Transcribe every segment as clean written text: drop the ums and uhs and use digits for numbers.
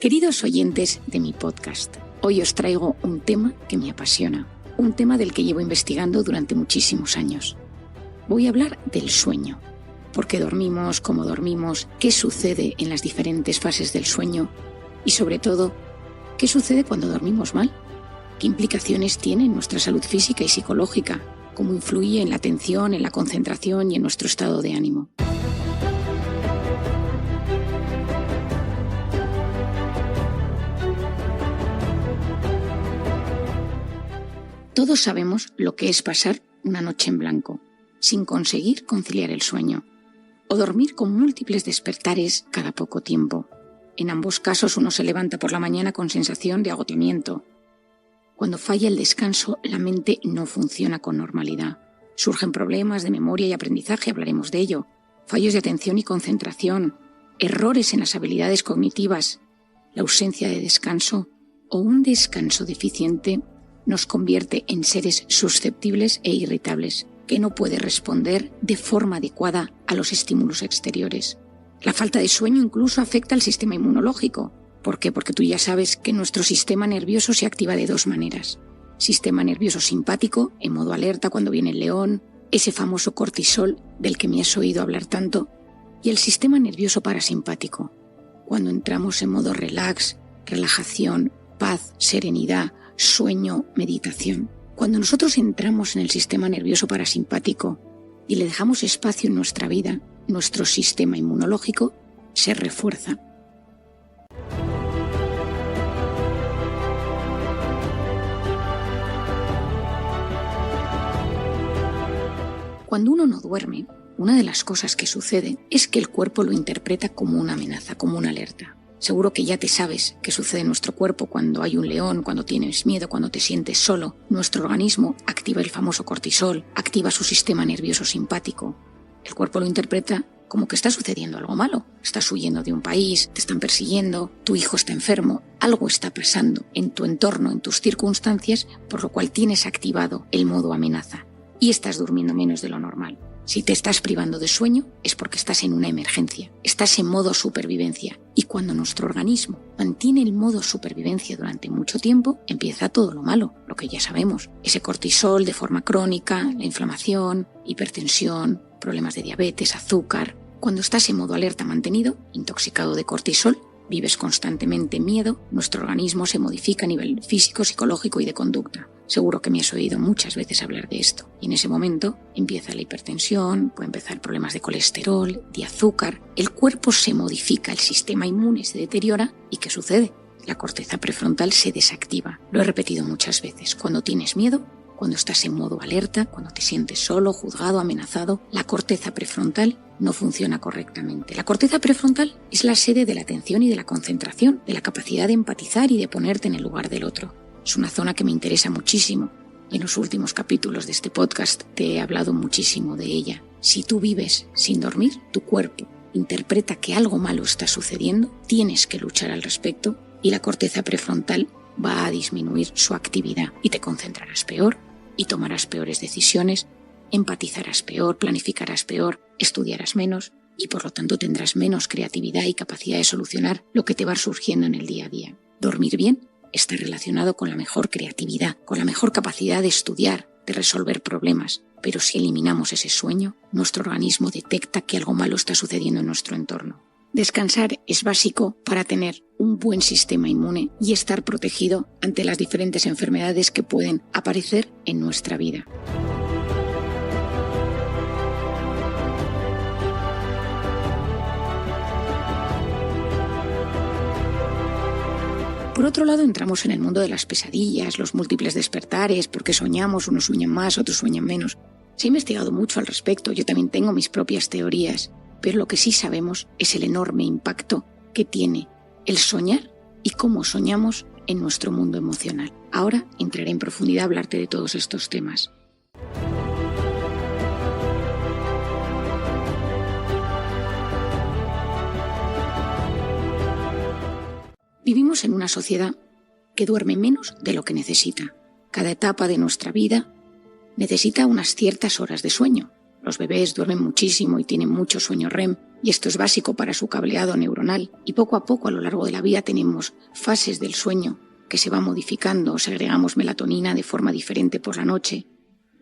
Queridos oyentes de mi podcast, hoy os traigo un tema que me apasiona, un tema del que llevo investigando durante muchísimos años. Voy a hablar del sueño. ¿Por qué dormimos? ¿Cómo dormimos? ¿Qué sucede en las diferentes fases del sueño? Y sobre todo, ¿qué sucede cuando dormimos mal? ¿Qué implicaciones tiene en nuestra salud física y psicológica? ¿Cómo influye en la atención, en la concentración y en nuestro estado de ánimo? Todos sabemos lo que es pasar una noche en blanco, sin conseguir conciliar el sueño, o dormir con múltiples despertares cada poco tiempo. En ambos casos uno se levanta por la mañana con sensación de agotamiento. Cuando falla el descanso, la mente no funciona con normalidad. Surgen problemas de memoria y aprendizaje, hablaremos de ello, fallos de atención y concentración, errores en las habilidades cognitivas, la ausencia de descanso o un descanso deficiente nos convierte en seres susceptibles e irritables, que no puede responder de forma adecuada a los estímulos exteriores. La falta de sueño incluso afecta al sistema inmunológico. ¿Por qué? Porque tú ya sabes que nuestro sistema nervioso se activa de dos maneras. Sistema nervioso simpático, en modo alerta cuando viene el león, ese famoso cortisol del que me has oído hablar tanto, y el sistema nervioso parasimpático, cuando entramos en modo relax, relajación, paz, serenidad, sueño, meditación. Cuando nosotros entramos en el sistema nervioso parasimpático y le dejamos espacio en nuestra vida, nuestro sistema inmunológico se refuerza. Cuando uno no duerme, una de las cosas que sucede es que el cuerpo lo interpreta como una amenaza, como una alerta. Seguro que ya te sabes qué sucede en nuestro cuerpo cuando hay un león, cuando tienes miedo, cuando te sientes solo. Nuestro organismo activa el famoso cortisol, activa su sistema nervioso simpático. El cuerpo lo interpreta como que está sucediendo algo malo. Estás huyendo de un país, te están persiguiendo, tu hijo está enfermo, algo está pasando en tu entorno, en tus circunstancias, por lo cual tienes activado el modo amenaza y estás durmiendo menos de lo normal. Si te estás privando de sueño es porque estás en una emergencia, estás en modo supervivencia. Y cuando nuestro organismo mantiene el modo supervivencia durante mucho tiempo, empieza todo lo malo, lo que ya sabemos. Ese cortisol de forma crónica, la inflamación, hipertensión, problemas de diabetes, azúcar. Cuando estás en modo alerta mantenido, intoxicado de cortisol, vives constantemente en miedo, nuestro organismo se modifica a nivel físico, psicológico y de conducta. Seguro que me has oído muchas veces hablar de esto. Y en ese momento empieza la hipertensión, puede empezar problemas de colesterol, de azúcar. El cuerpo se modifica, el sistema inmune se deteriora. ¿Y qué sucede? La corteza prefrontal se desactiva. Lo he repetido muchas veces. Cuando tienes miedo, cuando estás en modo alerta, cuando te sientes solo, juzgado, amenazado, la corteza prefrontal no funciona correctamente. La corteza prefrontal es la sede de la atención y de la concentración, de la capacidad de empatizar y de ponerte en el lugar del otro. Es una zona que me interesa muchísimo y en los últimos capítulos de este podcast te he hablado muchísimo de ella. Si tú vives sin dormir, tu cuerpo interpreta que algo malo está sucediendo, tienes que luchar al respecto y la corteza prefrontal va a disminuir su actividad y te concentrarás peor y tomarás peores decisiones, empatizarás peor, planificarás peor, estudiarás menos y por lo tanto tendrás menos creatividad y capacidad de solucionar lo que te va surgiendo en el día a día. Dormir bien está relacionado con la mejor creatividad, con la mejor capacidad de estudiar, de resolver problemas. Pero si eliminamos ese sueño, nuestro organismo detecta que algo malo está sucediendo en nuestro entorno. Descansar es básico para tener un buen sistema inmune y estar protegido ante las diferentes enfermedades que pueden aparecer en nuestra vida. Por otro lado, entramos en el mundo de las pesadillas, los múltiples despertares, porque soñamos, unos sueñan más, otros sueñan menos. Se ha investigado mucho al respecto, yo también tengo mis propias teorías, pero lo que sí sabemos es el enorme impacto que tiene el soñar y cómo soñamos en nuestro mundo emocional. Ahora entraré en profundidad a hablarte de todos estos temas. Vivimos en una sociedad que duerme menos de lo que necesita. Cada etapa de nuestra vida necesita unas ciertas horas de sueño. Los bebés duermen muchísimo y tienen mucho sueño REM, y esto es básico para su cableado neuronal. Y poco a poco a lo largo de la vida tenemos fases del sueño que se van modificando, segregamos melatonina de forma diferente por la noche.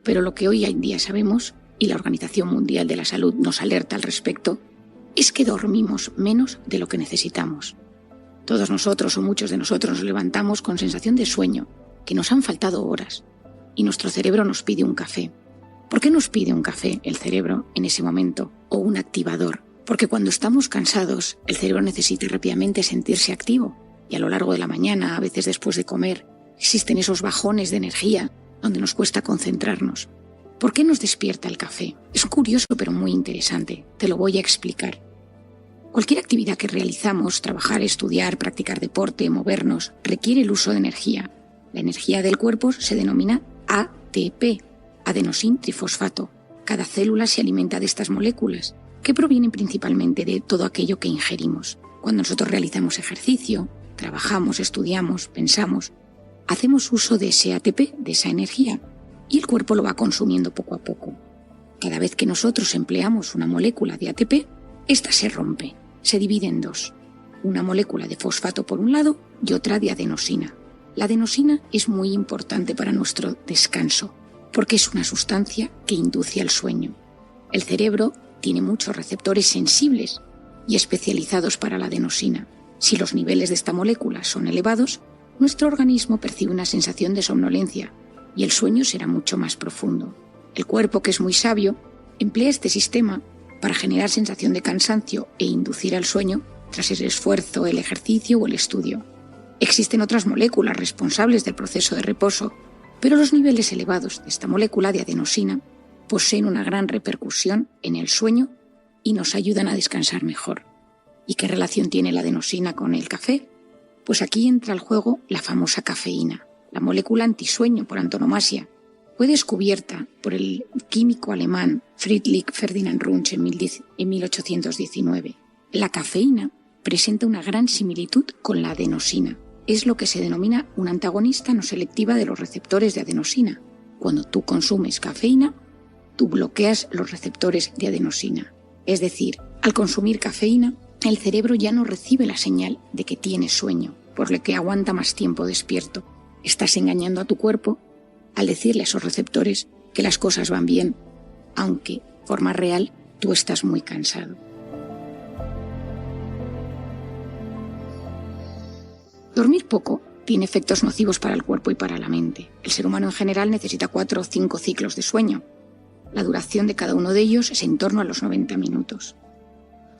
Pero lo que hoy en día sabemos, y la Organización Mundial de la Salud nos alerta al respecto, es que dormimos menos de lo que necesitamos. Todos nosotros o muchos de nosotros nos levantamos con sensación de sueño, que nos han faltado horas, y nuestro cerebro nos pide un café. ¿Por qué nos pide un café el cerebro en ese momento o un activador? Porque cuando estamos cansados, el cerebro necesita rápidamente sentirse activo, y a lo largo de la mañana, a veces después de comer, existen esos bajones de energía donde nos cuesta concentrarnos. ¿Por qué nos despierta el café? Es curioso pero muy interesante. Te lo voy a explicar. Cualquier actividad que realizamos, trabajar, estudiar, practicar deporte, movernos, requiere el uso de energía. La energía del cuerpo se denomina ATP, adenosín trifosfato. Cada célula se alimenta de estas moléculas, que provienen principalmente de todo aquello que ingerimos. Cuando nosotros realizamos ejercicio, trabajamos, estudiamos, pensamos, hacemos uso de ese ATP, de esa energía, y el cuerpo lo va consumiendo poco a poco. Cada vez que nosotros empleamos una molécula de ATP, esta se rompe, se divide en dos. Una molécula de fosfato por un lado y otra de adenosina. La adenosina es muy importante para nuestro descanso, porque es una sustancia que induce al sueño. El cerebro tiene muchos receptores sensibles y especializados para la adenosina. Si los niveles de esta molécula son elevados, nuestro organismo percibe una sensación de somnolencia y el sueño será mucho más profundo. El cuerpo, que es muy sabio, emplea este sistema para generar sensación de cansancio e inducir al sueño tras el esfuerzo, el ejercicio o el estudio. Existen otras moléculas responsables del proceso de reposo, pero los niveles elevados de esta molécula de adenosina poseen una gran repercusión en el sueño y nos ayudan a descansar mejor. ¿Y qué relación tiene la adenosina con el café? Pues aquí entra al juego la famosa cafeína, la molécula antisueño por antonomasia. Fue descubierta por el químico alemán Friedrich Ferdinand Runge en 1819. La cafeína presenta una gran similitud con la adenosina. Es lo que se denomina una antagonista no selectiva de los receptores de adenosina. Cuando tú consumes cafeína, tú bloqueas los receptores de adenosina. Es decir, al consumir cafeína, el cerebro ya no recibe la señal de que tienes sueño, por lo que aguanta más tiempo despierto. Estás engañando a tu cuerpo al decirle a esos receptores que las cosas van bien, aunque, de forma real, tú estás muy cansado. Dormir poco tiene efectos nocivos para el cuerpo y para la mente. El ser humano en general necesita 4 o 5 ciclos de sueño. La duración de cada uno de ellos es en torno a los 90 minutos.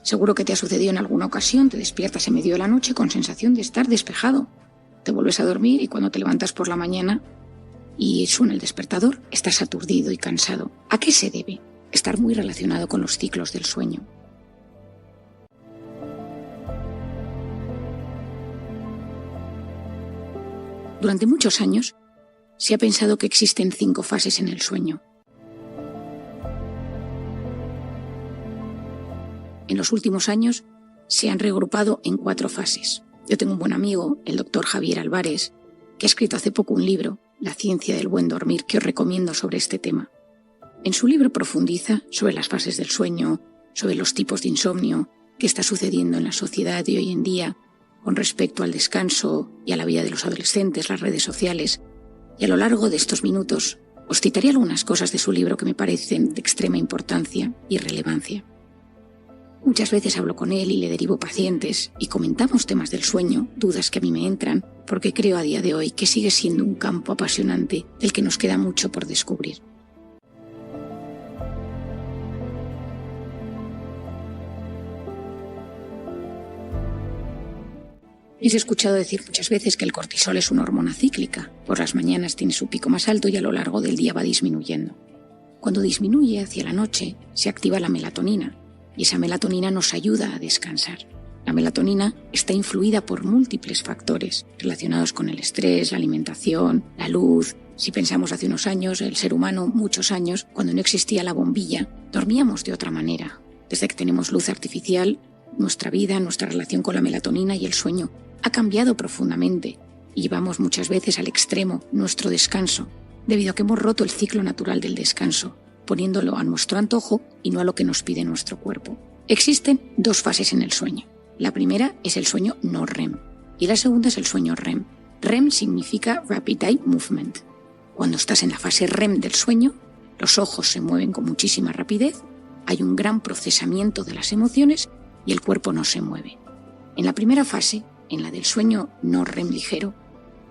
Seguro que te ha sucedido en alguna ocasión, te despiertas en medio de la noche con sensación de estar despejado. Te vuelves a dormir y cuando te levantas por la mañana y suena el despertador, estás aturdido y cansado. ¿A qué se debe? Estar muy relacionado con los ciclos del sueño. Durante muchos años se ha pensado que existen 5 fases en el sueño. En los últimos años se han reagrupado en 4 fases. Yo tengo un buen amigo, el doctor Javier Álvarez, que ha escrito hace poco un libro, La ciencia del buen dormir, que os recomiendo sobre este tema. En su libro profundiza sobre las fases del sueño, sobre los tipos de insomnio, qué está sucediendo en la sociedad de hoy en día con respecto al descanso y a la vida de los adolescentes, las redes sociales. Y a lo largo de estos minutos os citaré algunas cosas de su libro que me parecen de extrema importancia y relevancia. Muchas veces hablo con él y le derivo pacientes y comentamos temas del sueño, dudas que a mí me entran, porque creo a día de hoy que sigue siendo un campo apasionante del que nos queda mucho por descubrir. He escuchado decir muchas veces que el cortisol es una hormona cíclica. Por las mañanas tiene su pico más alto y a lo largo del día va disminuyendo. Cuando disminuye hacia la noche, se activa la melatonina y esa melatonina nos ayuda a descansar. La melatonina está influida por múltiples factores relacionados con el estrés, la alimentación, la luz. Si pensamos hace unos años, el ser humano, muchos años, cuando no existía la bombilla, dormíamos de otra manera. Desde que tenemos luz artificial, nuestra vida, nuestra relación con la melatonina y el sueño ha cambiado profundamente y llevamos muchas veces al extremo nuestro descanso, debido a que hemos roto el ciclo natural del descanso. poniéndolo a nuestro antojo y no a lo que nos pide nuestro cuerpo. Existen 2 fases en el sueño. La primera es el sueño no REM y la segunda es el sueño REM. REM significa Rapid Eye Movement. Cuando estás en la fase REM del sueño, los ojos se mueven con muchísima rapidez, hay un gran procesamiento de las emociones y el cuerpo no se mueve. En la primera fase, en la del sueño no REM ligero,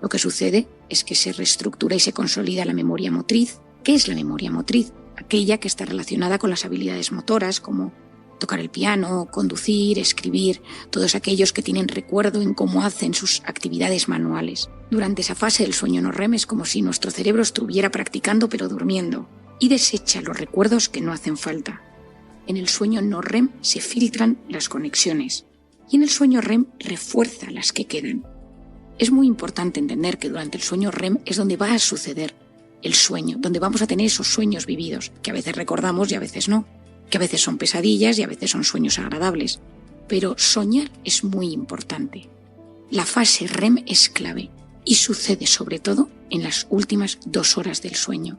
lo que sucede es que se reestructura y se consolida la memoria motriz. ¿Qué es la memoria motriz? Aquella que está relacionada con las habilidades motoras como tocar el piano, conducir, escribir, todos aquellos que tienen recuerdo en cómo hacen sus actividades manuales. Durante esa fase del sueño no REM es como si nuestro cerebro estuviera practicando pero durmiendo y desecha los recuerdos que no hacen falta. En el sueño no REM se filtran las conexiones y en el sueño REM refuerza las que quedan. Es muy importante entender que durante el sueño REM es donde va a suceder el sueño, donde vamos a tener esos sueños vividos, que a veces recordamos y a veces no, que a veces son pesadillas y a veces son sueños agradables. Pero soñar es muy importante. La fase REM es clave y sucede sobre todo en las últimas 2 horas del sueño.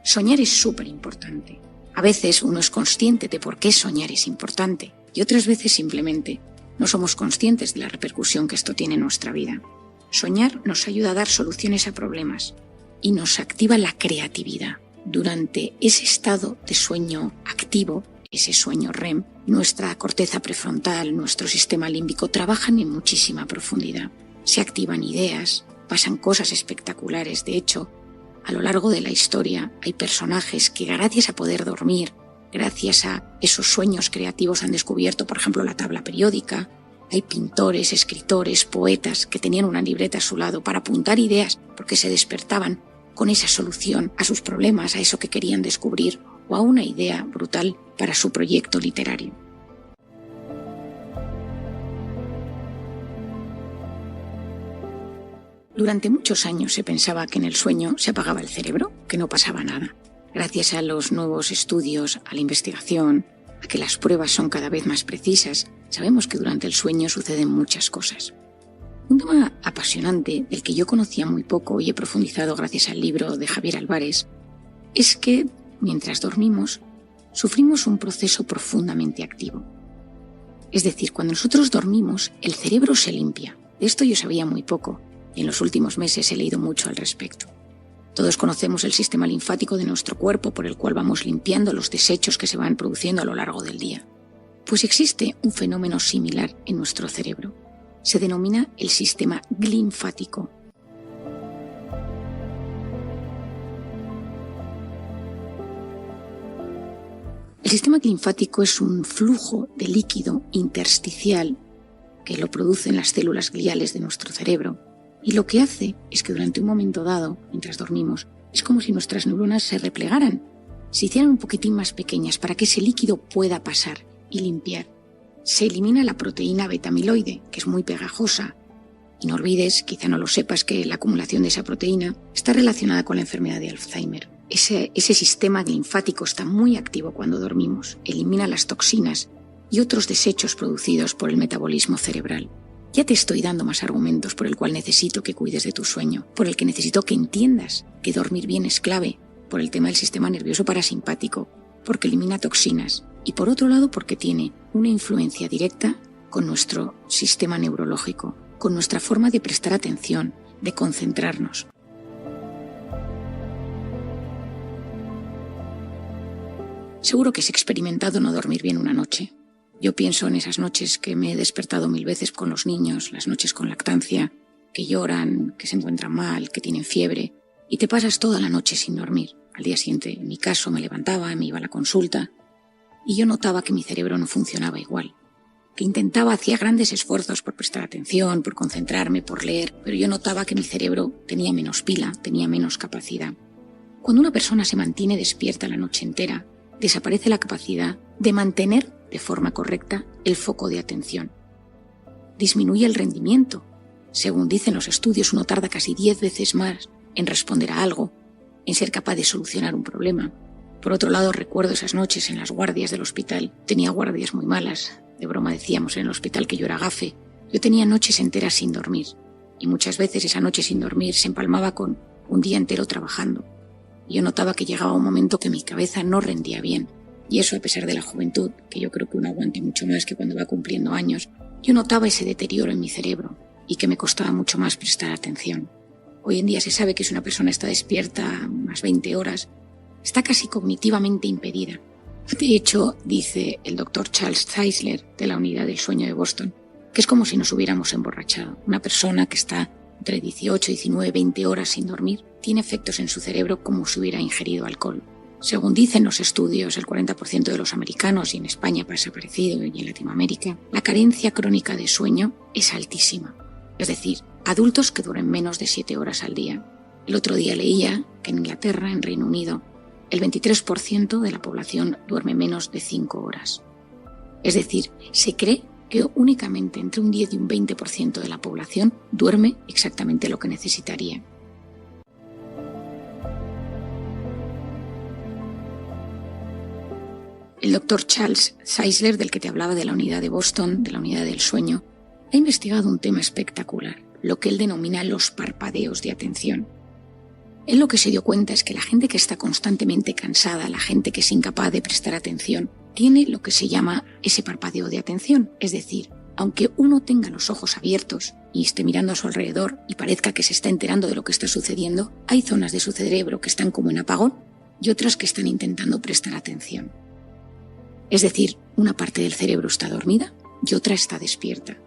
Soñar es súper importante. A veces uno es consciente de por qué soñar es importante y otras veces simplemente no somos conscientes de la repercusión que esto tiene en nuestra vida. Soñar nos ayuda a dar soluciones a problemas y nos activa la creatividad. Durante ese estado de sueño activo, ese sueño REM, nuestra corteza prefrontal, nuestro sistema límbico trabajan en muchísima profundidad. Se activan ideas, pasan cosas espectaculares. De hecho, a lo largo de la historia hay personajes que gracias a poder dormir, gracias a esos sueños creativos han descubierto, por ejemplo, la tabla periódica. Hay pintores, escritores, poetas que tenían una libreta a su lado para apuntar ideas porque se despertaban con esa solución a sus problemas, a eso que querían descubrir o a una idea brutal para su proyecto literario. Durante muchos años se pensaba que en el sueño se apagaba el cerebro, que no pasaba nada. Gracias a los nuevos estudios, a la investigación, a que las pruebas son cada vez más precisas, sabemos que durante el sueño suceden muchas cosas. Un tema apasionante del que yo conocía muy poco y he profundizado gracias al libro de Javier Álvarez es que, mientras dormimos, sufrimos un proceso profundamente activo. Es decir, cuando nosotros dormimos, el cerebro se limpia. De esto yo sabía muy poco y en los últimos meses he leído mucho al respecto. Todos conocemos el sistema linfático de nuestro cuerpo por el cual vamos limpiando los desechos que se van produciendo a lo largo del día. Pues existe un fenómeno similar en nuestro cerebro. Se denomina el sistema linfático. El sistema linfático es un flujo de líquido intersticial que lo producen las células gliales de nuestro cerebro. Y lo que hace es que durante un momento dado, mientras dormimos, es como si nuestras neuronas se replegaran, se hicieran un poquitín más pequeñas para que ese líquido pueda pasar y limpiar. Se elimina la proteína beta-amiloide, que es muy pegajosa. Y no olvides, quizá no lo sepas, que la acumulación de esa proteína está relacionada con la enfermedad de Alzheimer. Ese sistema linfático está muy activo cuando dormimos, elimina las toxinas y otros desechos producidos por el metabolismo cerebral. Ya te estoy dando más argumentos por el cual necesito que cuides de tu sueño, por el que necesito que entiendas que dormir bien es clave, por el tema del sistema nervioso parasimpático, porque elimina toxinas y por otro lado porque tiene una influencia directa con nuestro sistema neurológico, con nuestra forma de prestar atención, de concentrarnos. Seguro que has experimentado no dormir bien una noche. Yo pienso en esas noches que me he despertado 1000 veces con los niños, las noches con lactancia, que lloran, que se encuentran mal, que tienen fiebre, y te pasas toda la noche sin dormir. Al día siguiente, en mi caso, me levantaba, me iba a la consulta, y yo notaba que mi cerebro no funcionaba igual, que hacía grandes esfuerzos por prestar atención, por concentrarme, por leer, pero yo notaba que mi cerebro tenía menos pila, tenía menos capacidad. Cuando una persona se mantiene despierta la noche entera, desaparece la capacidad de mantener de forma correcta el foco de atención. Disminuye el rendimiento. Según dicen los estudios, uno tarda casi 10 veces más en responder a algo, en ser capaz de solucionar un problema. Por otro lado, recuerdo esas noches en las guardias del hospital. Tenía guardias muy malas. De broma decíamos en el hospital que yo era gafe. Yo tenía noches enteras sin dormir. Y muchas veces esa noche sin dormir se empalmaba con un día entero trabajando. y yo notaba que llegaba un momento que mi cabeza no rendía bien. Y eso a pesar de la juventud, que yo creo que uno aguanta mucho más que cuando va cumpliendo años. Yo notaba ese deterioro en mi cerebro y que me costaba mucho más prestar atención. Hoy en día se sabe que si una persona está despierta unas 20 horas, está casi cognitivamente impedida. De hecho, dice el doctor Charles Czeisler de la Unidad del Sueño de Boston, que es como si nos hubiéramos emborrachado. Una persona que está entre 18, 19, 20 horas sin dormir tiene efectos en su cerebro como si hubiera ingerido alcohol. Según dicen los estudios, el 40% de los americanos, y en España pasa parecido y en Latinoamérica, la carencia crónica de sueño es altísima. Es decir, adultos que duermen menos de 7 horas al día. El otro día leía que en Inglaterra, en Reino Unido, el 23% de la población duerme menos de 5 horas. Es decir, se cree que únicamente entre un 10 y un 20% de la población duerme exactamente lo que necesitaría. El doctor Charles Czeisler, del que te hablaba de la Unidad de Boston, de la Unidad del Sueño, ha investigado un tema espectacular, lo que él denomina los parpadeos de atención. Él lo que se dio cuenta es que la gente que está constantemente cansada, la gente que es incapaz de prestar atención, tiene lo que se llama ese parpadeo de atención. Es decir, aunque uno tenga los ojos abiertos y esté mirando a su alrededor y parezca que se está enterando de lo que está sucediendo, hay zonas de su cerebro que están como en apagón y otras que están intentando prestar atención. Es decir, una parte del cerebro está dormida y otra está despierta.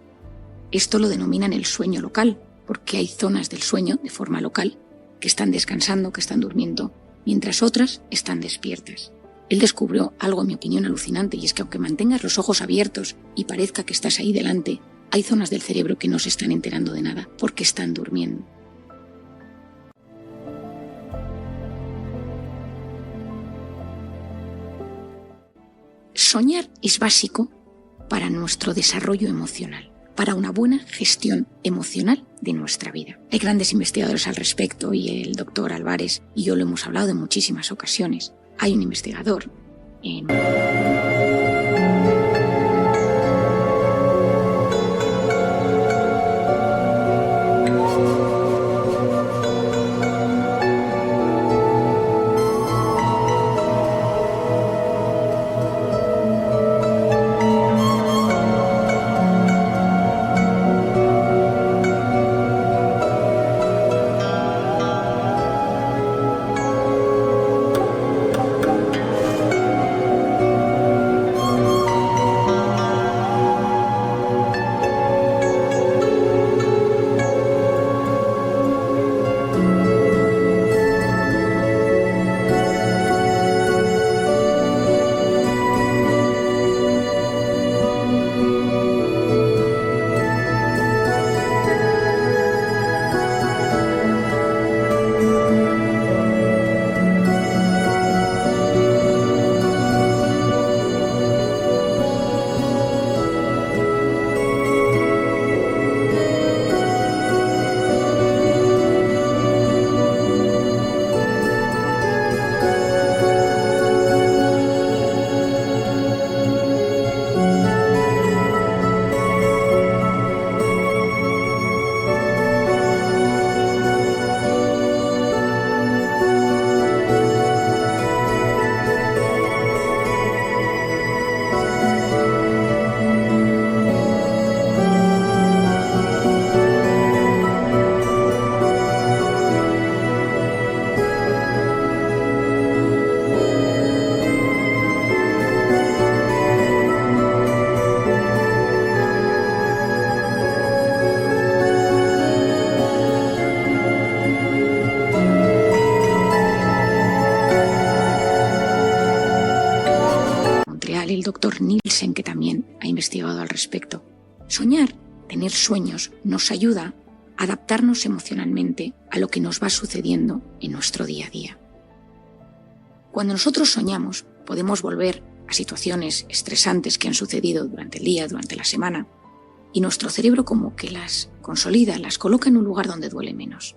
Esto lo denominan el sueño local, porque hay zonas del sueño de forma local que están descansando, que están durmiendo, mientras otras están despiertas. Él descubrió algo, en mi opinión, alucinante, y es que aunque mantengas los ojos abiertos y parezca que estás ahí delante, hay zonas del cerebro que no se están enterando de nada porque están durmiendo. Soñar es básico para nuestro desarrollo emocional, para una buena gestión emocional de nuestra vida. Hay grandes investigadores al respecto y el doctor Álvarez y yo lo hemos hablado en muchísimas ocasiones. Hay un investigador en... el doctor Nielsen, que también ha investigado al respecto. Soñar, tener sueños, nos ayuda a adaptarnos emocionalmente a lo que nos va sucediendo en nuestro día a día. Cuando nosotros soñamos, podemos volver a situaciones estresantes que han sucedido durante el día, durante la semana, y nuestro cerebro como que las consolida, las coloca en un lugar donde duele menos.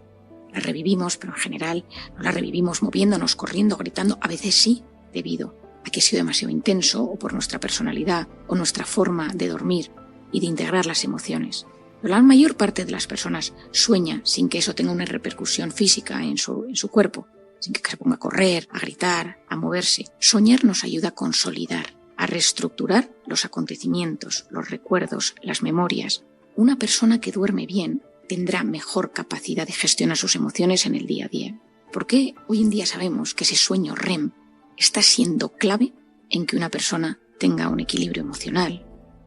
Las revivimos, pero en general no las revivimos moviéndonos, corriendo, gritando, a veces sí, debido a que ha sido demasiado intenso o por nuestra personalidad o nuestra forma de dormir y de integrar las emociones. Pero la mayor parte de las personas sueña sin que eso tenga una repercusión física en su cuerpo. sin que se ponga a correr, a gritar, a moverse. Soñar nos ayuda a consolidar, a reestructurar los acontecimientos, los recuerdos, las memorias. Una persona que duerme bien tendrá mejor capacidad de gestionar sus emociones en el día a día. ¿Por qué hoy en día sabemos que ese sueño REM está siendo clave en que una persona tenga un equilibrio emocional,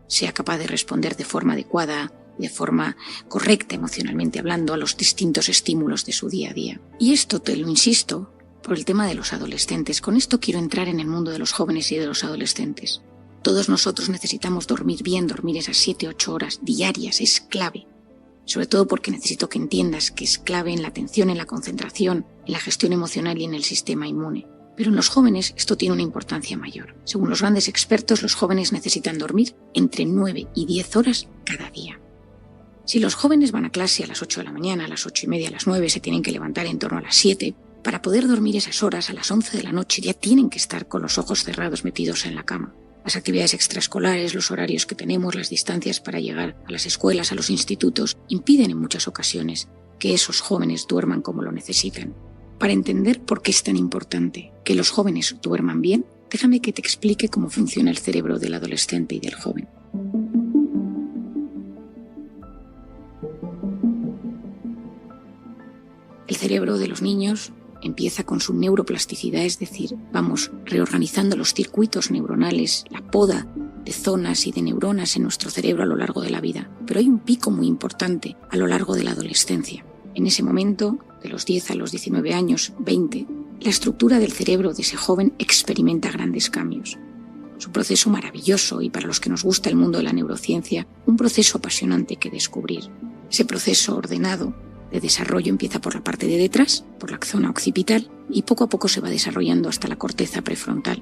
sea capaz de responder de forma adecuada, de forma correcta emocionalmente hablando, a los distintos estímulos de su día a día? Y esto te lo insisto por el tema de los adolescentes. Con esto quiero entrar en el mundo de los jóvenes y de los adolescentes. Todos nosotros necesitamos dormir bien, dormir esas 7-8 horas diarias, es clave. Sobre todo porque necesito que entiendas que es clave en la atención, en la concentración, en la gestión emocional y en el sistema inmune. Pero en los jóvenes esto tiene una importancia mayor. Según los grandes expertos, los jóvenes necesitan dormir entre 9 y 10 horas cada día. Si los jóvenes van a clase a las 8 de la mañana, a las 8:30, a las 9, se tienen que levantar en torno a las 7, para poder dormir esas horas a las 11 de la noche ya tienen que estar con los ojos cerrados metidos en la cama. Las actividades extraescolares, los horarios que tenemos, las distancias para llegar a las escuelas, a los institutos, impiden en muchas ocasiones que esos jóvenes duerman como lo necesitan. Para entender por qué es tan importante que los jóvenes duerman bien, déjame que te explique cómo funciona el cerebro del adolescente y del joven. El cerebro de los niños empieza con su neuroplasticidad, es decir, vamos reorganizando los circuitos neuronales, la poda de zonas y de neuronas en nuestro cerebro a lo largo de la vida. Pero hay un pico muy importante a lo largo de la adolescencia. En ese momento, de los 10 a los 19 años, 20, la estructura del cerebro de ese joven experimenta grandes cambios. Es un proceso maravilloso y para los que nos gusta el mundo de la neurociencia, un proceso apasionante que descubrir. Ese proceso ordenado de desarrollo empieza por la parte de detrás, por la zona occipital, y poco a poco se va desarrollando hasta la corteza prefrontal.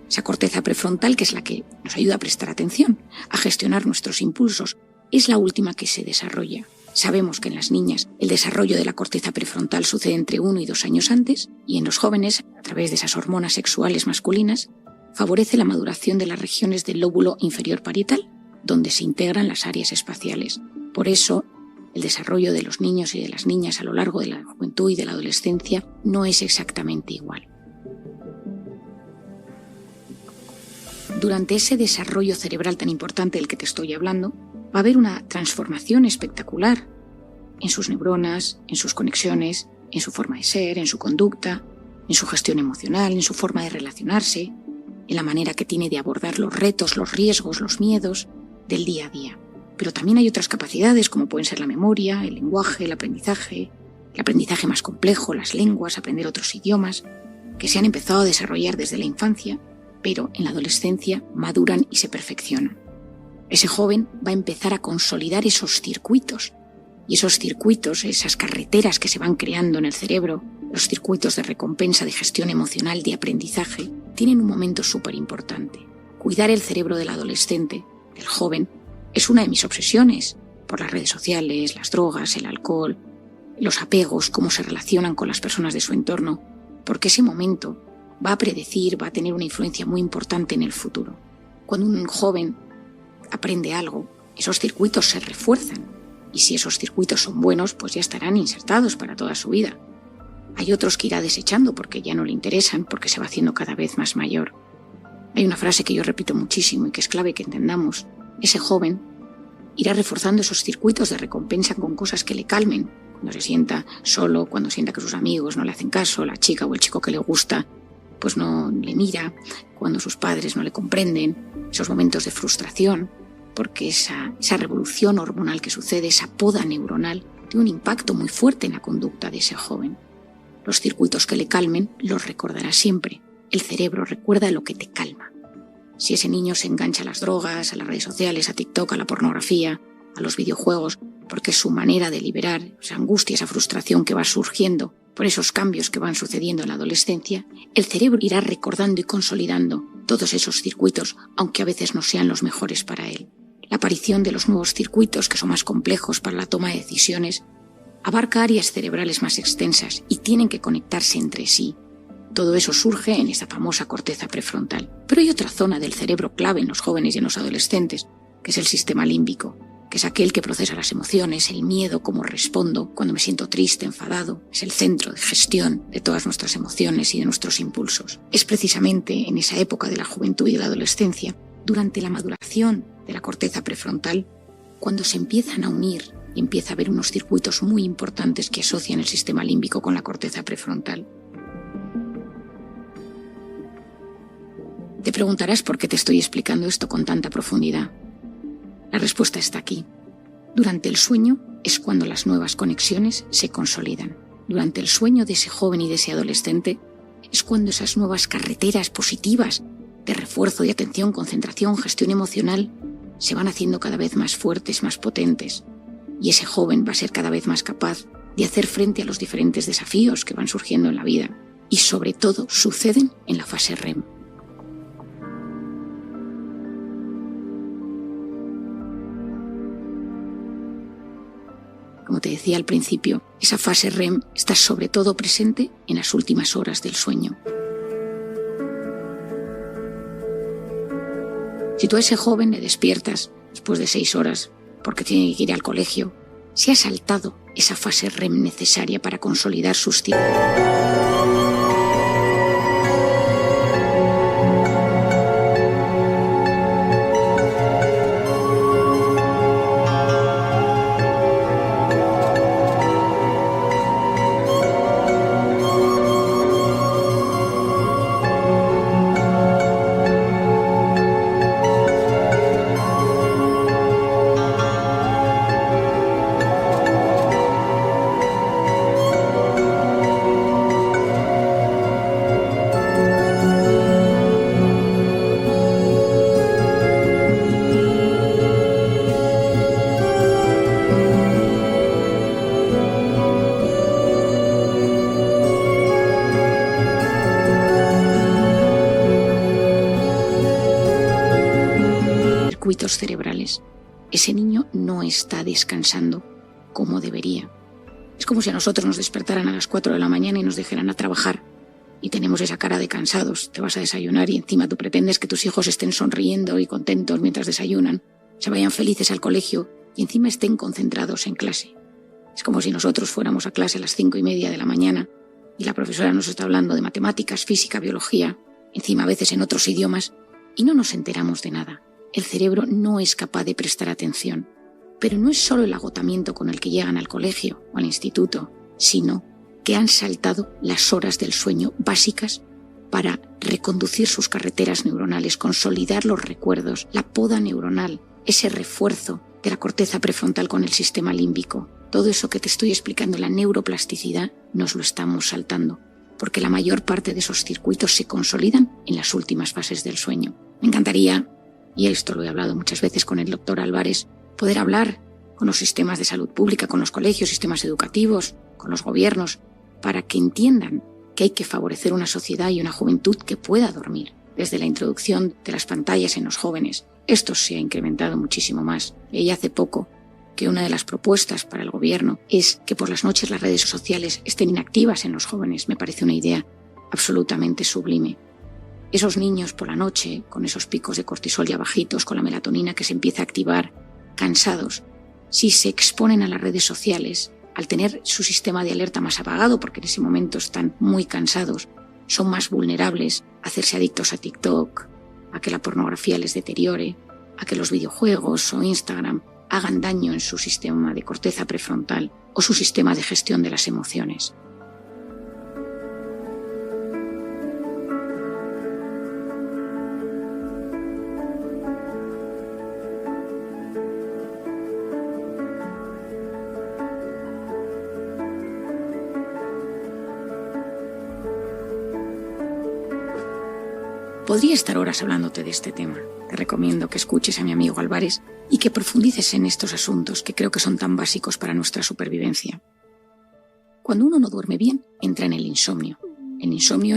Esa corteza prefrontal, que es la que nos ayuda a prestar atención, a gestionar nuestros impulsos, es la última que se desarrolla. Sabemos que en las niñas el desarrollo de la corteza prefrontal sucede entre 1 y 2 años antes, y en los jóvenes, a través de esas hormonas sexuales masculinas, favorece la maduración de las regiones del lóbulo inferior parietal, donde se integran las áreas espaciales. Por eso, el desarrollo de los niños y de las niñas a lo largo de la juventud y de la adolescencia no es exactamente igual. Durante ese desarrollo cerebral tan importante del que te estoy hablando, va a haber una transformación espectacular en sus neuronas, en sus conexiones, en su forma de ser, en su conducta, en su gestión emocional, en su forma de relacionarse, en la manera que tiene de abordar los retos, los riesgos, los miedos del día a día. Pero también hay otras capacidades como pueden ser la memoria, el lenguaje, el aprendizaje más complejo, las lenguas, aprender otros idiomas, que se han empezado a desarrollar desde la infancia, pero en la adolescencia maduran y se perfeccionan. Ese joven va a empezar a consolidar esos circuitos, y esos circuitos, esas carreteras que se van creando en el cerebro, los circuitos de recompensa, de gestión emocional, de aprendizaje, tienen un momento súper importante. Cuidar el cerebro del adolescente, del joven, es una de mis obsesiones, por las redes sociales, las drogas, el alcohol, los apegos, cómo se relacionan con las personas de su entorno, porque ese momento va a predecir, va a tener una influencia muy importante en el futuro. Cuando un joven aprende algo, esos circuitos se refuerzan, y si esos circuitos son buenos, pues ya estarán insertados para toda su vida. Hay otros que irá desechando porque ya no le interesan, porque se va haciendo cada vez más mayor. Hay una frase que yo repito muchísimo y que es clave que entendamos. Ese joven irá reforzando esos circuitos de recompensa con cosas que le calmen. Cuando se sienta solo, cuando sienta que sus amigos no le hacen caso, la chica o el chico que le gusta pues no le mira, cuando sus padres no le comprenden, esos momentos de frustración, porque esa revolución hormonal que sucede, esa poda neuronal, tiene un impacto muy fuerte en la conducta de ese joven. Los circuitos que le calmen los recordará siempre. El cerebro recuerda lo que te calma. Si ese niño se engancha a las drogas, a las redes sociales, a TikTok, a la pornografía, a los videojuegos, porque es su manera de liberar esa angustia, esa frustración que va surgiendo por esos cambios que van sucediendo en la adolescencia, el cerebro irá recordando y consolidando todos esos circuitos, aunque a veces no sean los mejores para él. La aparición de los nuevos circuitos, que son más complejos para la toma de decisiones, abarca áreas cerebrales más extensas y tienen que conectarse entre sí. Todo eso surge en esa famosa corteza prefrontal. Pero hay otra zona del cerebro clave en los jóvenes y en los adolescentes, que es el sistema límbico. que es aquel que procesa las emociones, el miedo, cómo respondo cuando me siento triste, enfadado. Es el centro de gestión de todas nuestras emociones y de nuestros impulsos. Es precisamente en esa época de la juventud y de la adolescencia, durante la maduración de la corteza prefrontal, cuando se empiezan a unir y empieza a haber unos circuitos muy importantes que asocian el sistema límbico con la corteza prefrontal. Te preguntarás por qué te estoy explicando esto con tanta profundidad. La respuesta está aquí. Durante el sueño es cuando las nuevas conexiones se consolidan. Durante el sueño de ese joven y de ese adolescente es cuando esas nuevas carreteras positivas de refuerzo, de atención, concentración, gestión emocional se van haciendo cada vez más fuertes, más potentes. Y ese joven va a ser cada vez más capaz de hacer frente a los diferentes desafíos que van surgiendo en la vida. Y sobre todo suceden en la fase REM. Como te decía al principio, esa fase REM está sobre todo presente en las últimas horas del sueño. Si tú a ese joven le despiertas después de 6 horas porque tiene que ir al colegio, se ha saltado esa fase REM necesaria para consolidar sus ciclos. Circuitos cerebrales. Ese niño no está descansando como debería. Es como si a nosotros nos despertaran a las 4 de la mañana y nos dijeran a trabajar y tenemos esa cara de cansados. Te vas a desayunar y encima tú pretendes que tus hijos estén sonriendo y contentos mientras desayunan, se vayan felices al colegio y encima estén concentrados en clase. Es como si nosotros fuéramos a clase a las 5:30 de la mañana y la profesora nos está hablando de matemáticas, física, biología, encima a veces en otros idiomas, y no nos enteramos de nada. El cerebro no es capaz de prestar atención. Pero no es solo el agotamiento con el que llegan al colegio o al instituto, sino que han saltado las horas del sueño básicas para reconducir sus carreteras neuronales, consolidar los recuerdos, la poda neuronal, ese refuerzo de la corteza prefrontal con el sistema límbico. Todo eso que te estoy explicando, la neuroplasticidad, nos lo estamos saltando, porque la mayor parte de esos circuitos se consolidan en las últimas fases del sueño. Me encantaría, y esto lo he hablado muchas veces con el doctor Álvarez, poder hablar con los sistemas de salud pública, con los colegios, sistemas educativos, con los gobiernos, para que entiendan que hay que favorecer una sociedad y una juventud que pueda dormir. Desde la introducción de las pantallas en los jóvenes, esto se ha incrementado muchísimo más. Leí hace poco que una de las propuestas para el gobierno es que por las noches las redes sociales estén inactivas en los jóvenes. Me parece una idea absolutamente sublime. Esos niños por la noche, con esos picos de cortisol ya bajitos, con la melatonina que se empieza a activar, cansados, si se exponen a las redes sociales, al tener su sistema de alerta más apagado, porque en ese momento están muy cansados, son más vulnerables a hacerse adictos a TikTok, a que la pornografía les deteriore, a que los videojuegos o Instagram hagan daño en su sistema de corteza prefrontal o su sistema de gestión de las emociones. Podría estar horas hablándote de este tema. Te recomiendo que escuches a mi amigo Álvarez y que profundices en estos asuntos que creo que son tan básicos para nuestra supervivencia. Cuando uno no duerme bien, entra en el insomnio. El insomnio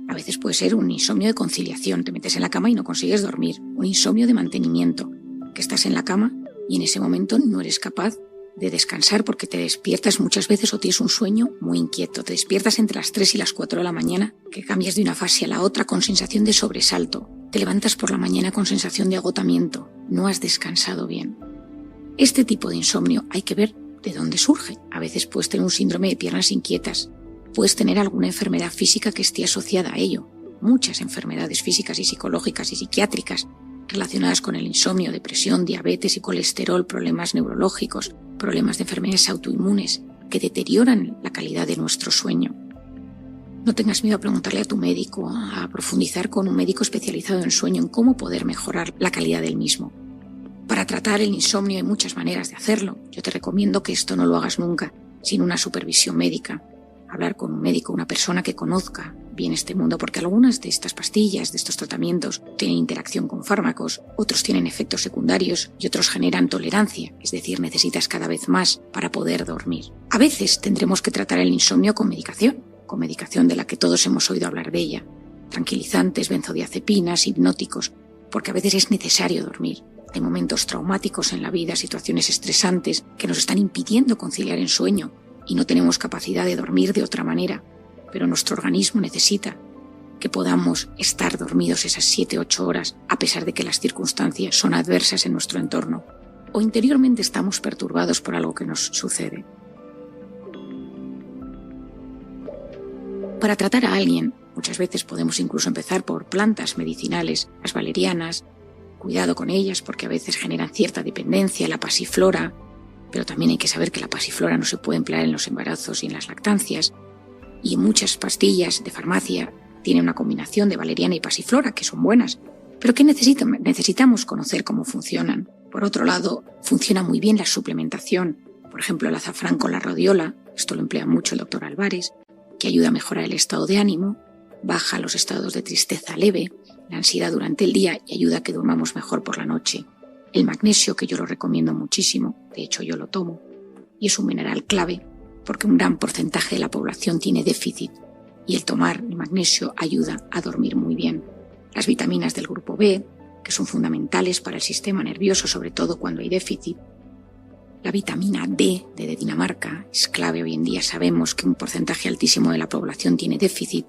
a veces puede ser un insomnio de conciliación, te metes en la cama y no consigues dormir. Un insomnio de mantenimiento, que estás en la cama y en ese momento no eres capaz de descansar porque te despiertas muchas veces o tienes un sueño muy inquieto. Te despiertas entre las 3 y las 4 de la mañana, que cambias de una fase a la otra con sensación de sobresalto. Te levantas por la mañana con sensación de agotamiento. No has descansado bien. Este tipo de insomnio hay que ver de dónde surge. A veces puedes tener un síndrome de piernas inquietas, puedes tener alguna enfermedad física que esté asociada a ello. Muchas enfermedades físicas y psicológicas y psiquiátricas relacionadas con el insomnio, depresión, diabetes y colesterol, problemas neurológicos, problemas de enfermedades autoinmunes que deterioran la calidad de nuestro sueño. No tengas miedo a preguntarle a tu médico, a profundizar con un médico especializado en sueño, en cómo poder mejorar la calidad del mismo. Para tratar el insomnio hay muchas maneras de hacerlo. Yo te recomiendo que esto no lo hagas nunca sin una supervisión médica. Hablar con un médico, una persona que conozca bien este mundo, porque algunas de estas pastillas, de estos tratamientos, tienen interacción con fármacos, otros tienen efectos secundarios y otros generan tolerancia, es decir, necesitas cada vez más para poder dormir. A veces tendremos que tratar el insomnio con medicación de la que todos hemos oído hablar de ella, tranquilizantes, benzodiazepinas, hipnóticos, porque a veces es necesario dormir. Hay momentos traumáticos en la vida, situaciones estresantes que nos están impidiendo conciliar el sueño y no tenemos capacidad de dormir de otra manera, pero nuestro organismo necesita que podamos estar dormidos esas 7-8 horas a pesar de que las circunstancias son adversas en nuestro entorno o interiormente estamos perturbados por algo que nos sucede. Para tratar a alguien, muchas veces podemos incluso empezar por plantas medicinales, las valerianas. Cuidado con ellas porque a veces generan cierta dependencia, la pasiflora, pero también hay que saber que la pasiflora no se puede emplear en los embarazos y en las lactancias. Y muchas pastillas de farmacia tienen una combinación de valeriana y pasiflora que son buenas, pero que necesitamos conocer cómo funcionan. Por otro lado, funciona muy bien la suplementación, por ejemplo el azafrán con la rodiola, esto lo emplea mucho el doctor Álvarez, que ayuda a mejorar el estado de ánimo, baja los estados de tristeza leve, la ansiedad durante el día y ayuda a que durmamos mejor por la noche. El magnesio, que yo lo recomiendo muchísimo, de hecho yo lo tomo, y es un mineral clave porque un gran porcentaje de la población tiene déficit y el tomar el magnesio ayuda a dormir muy bien. Las vitaminas del grupo B, que son fundamentales para el sistema nervioso, sobre todo cuando hay déficit. La vitamina D de Dinamarca es clave. Hoy en día sabemos que un porcentaje altísimo de la población tiene déficit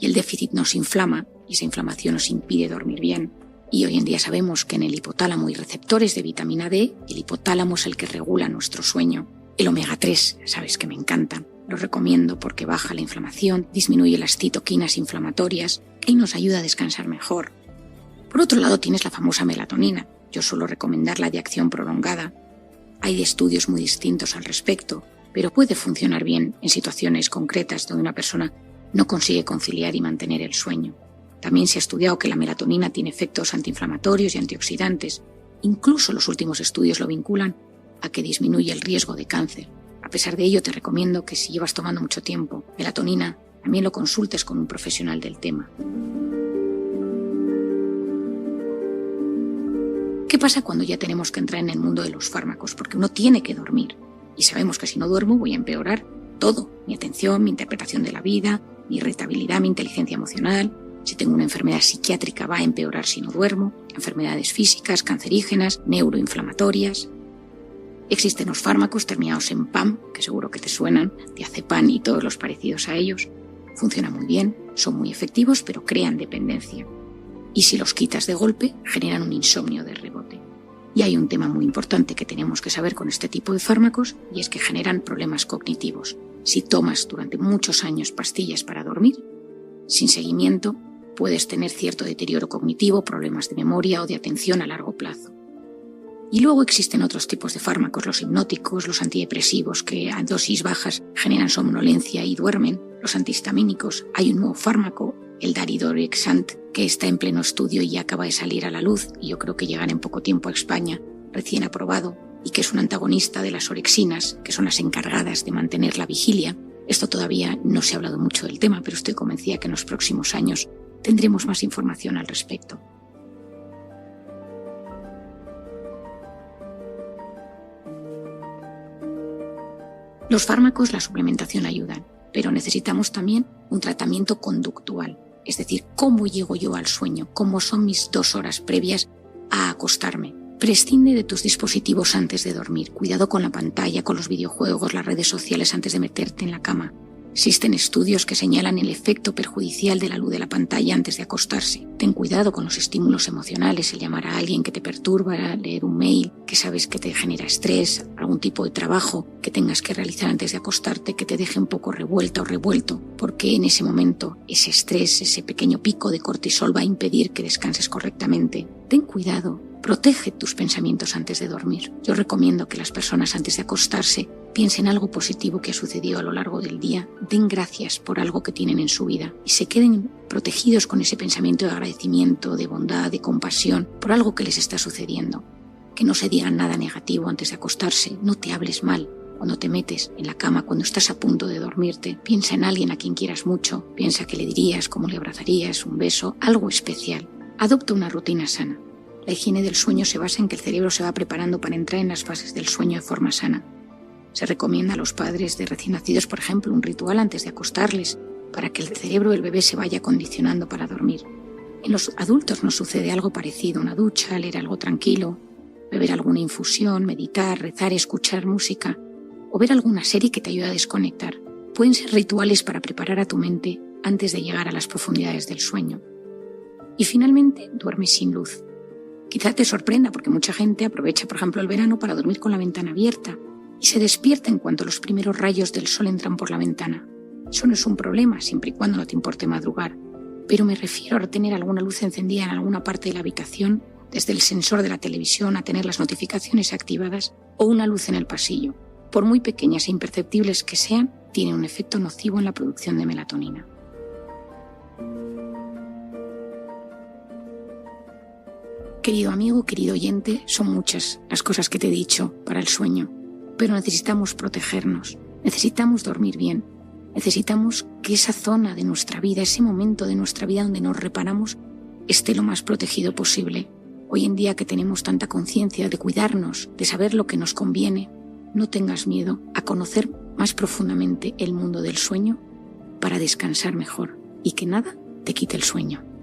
y el déficit nos inflama y esa inflamación nos impide dormir bien. Y hoy en día sabemos que en el hipotálamo hay receptores de vitamina D y el hipotálamo es el que regula nuestro sueño. El omega 3, sabes que me encanta. Lo recomiendo porque baja la inflamación, disminuye las citoquinas inflamatorias y nos ayuda a descansar mejor. Por otro lado tienes la famosa melatonina. Yo suelo recomendarla de acción prolongada. Hay estudios muy distintos al respecto, pero puede funcionar bien en situaciones concretas donde una persona no consigue conciliar y mantener el sueño. También se ha estudiado que la melatonina tiene efectos antiinflamatorios y antioxidantes. Incluso los últimos estudios lo vinculan a que disminuye el riesgo de cáncer. A pesar de ello, te recomiendo que si llevas tomando mucho tiempo melatonina, también lo consultes con un profesional del tema. ¿Qué pasa cuando ya tenemos que entrar en el mundo de los fármacos? Porque uno tiene que dormir. Y sabemos que si no duermo voy a empeorar todo. Mi atención, mi interpretación de la vida, mi irritabilidad, mi inteligencia emocional. Si tengo una enfermedad psiquiátrica va a empeorar si no duermo. Enfermedades físicas, cancerígenas, neuroinflamatorias. Existen los fármacos terminados en PAM, que seguro que te suenan, diazepam y todos los parecidos a ellos. Funcionan muy bien, son muy efectivos, pero crean dependencia. Y si los quitas de golpe, generan un insomnio de rebote. Y hay un tema muy importante que tenemos que saber con este tipo de fármacos, y es que generan problemas cognitivos. Si tomas durante muchos años pastillas para dormir, sin seguimiento, puedes tener cierto deterioro cognitivo, problemas de memoria o de atención a largo plazo. Y luego existen otros tipos de fármacos, los hipnóticos, los antidepresivos, que a dosis bajas generan somnolencia y duermen. Los antihistamínicos, hay un nuevo fármaco, el daridorexant, que está en pleno estudio y acaba de salir a la luz, y yo creo que llegará en poco tiempo a España, recién aprobado, y que es un antagonista de las orexinas, que son las encargadas de mantener la vigilia. Esto todavía no se ha hablado mucho del tema, pero estoy convencida que en los próximos años tendremos más información al respecto. Los fármacos, la suplementación ayudan, pero necesitamos también un tratamiento conductual, es decir, cómo llego yo al sueño, cómo son mis 2 horas previas a acostarme. Prescinde de tus dispositivos antes de dormir, cuidado con la pantalla, con los videojuegos, las redes sociales antes de meterte en la cama. Existen estudios que señalan el efecto perjudicial de la luz de la pantalla antes de acostarse. Ten cuidado con los estímulos emocionales, el llamar a alguien que te perturba, leer un mail que sabes que te genera estrés, algún tipo de trabajo que tengas que realizar antes de acostarte que te deje un poco revuelta o revuelto, porque en ese momento ese estrés, ese pequeño pico de cortisol va a impedir que descanses correctamente. Ten cuidado. Protege tus pensamientos antes de dormir. Yo recomiendo que las personas antes de acostarse piensen algo positivo que ha sucedido a lo largo del día, den gracias por algo que tienen en su vida y se queden protegidos con ese pensamiento de agradecimiento, de bondad, de compasión por algo que les está sucediendo. Que no se digan nada negativo antes de acostarse, no te hables mal. Cuando te metes en la cama, cuando estás a punto de dormirte, piensa en alguien a quien quieras mucho, piensa qué le dirías, cómo le abrazarías, un beso, algo especial. Adopta una rutina sana. La higiene del sueño se basa en que el cerebro se va preparando para entrar en las fases del sueño de forma sana. Se recomienda a los padres de recién nacidos, por ejemplo, un ritual antes de acostarles para que el cerebro del bebé se vaya condicionando para dormir. En los adultos nos sucede algo parecido, una ducha, leer algo tranquilo, beber alguna infusión, meditar, rezar, escuchar música o ver alguna serie que te ayude a desconectar. Pueden ser rituales para preparar a tu mente antes de llegar a las profundidades del sueño. Y finalmente, duerme sin luz. Quizá te sorprenda porque mucha gente aprovecha, por ejemplo, el verano para dormir con la ventana abierta y se despierta en cuanto los primeros rayos del sol entran por la ventana. Eso no es un problema, siempre y cuando no te importe madrugar. Pero me refiero a tener alguna luz encendida en alguna parte de la habitación, desde el sensor de la televisión a tener las notificaciones activadas o una luz en el pasillo. Por muy pequeñas e imperceptibles que sean, tienen un efecto nocivo en la producción de melatonina. Querido amigo, querido oyente, son muchas las cosas que te he dicho para el sueño, pero necesitamos protegernos, necesitamos dormir bien, necesitamos que esa zona de nuestra vida, ese momento de nuestra vida donde nos reparamos, esté lo más protegido posible. Hoy en día que tenemos tanta conciencia de cuidarnos, de saber lo que nos conviene, no tengas miedo a conocer más profundamente el mundo del sueño para descansar mejor y que nada te quite el sueño.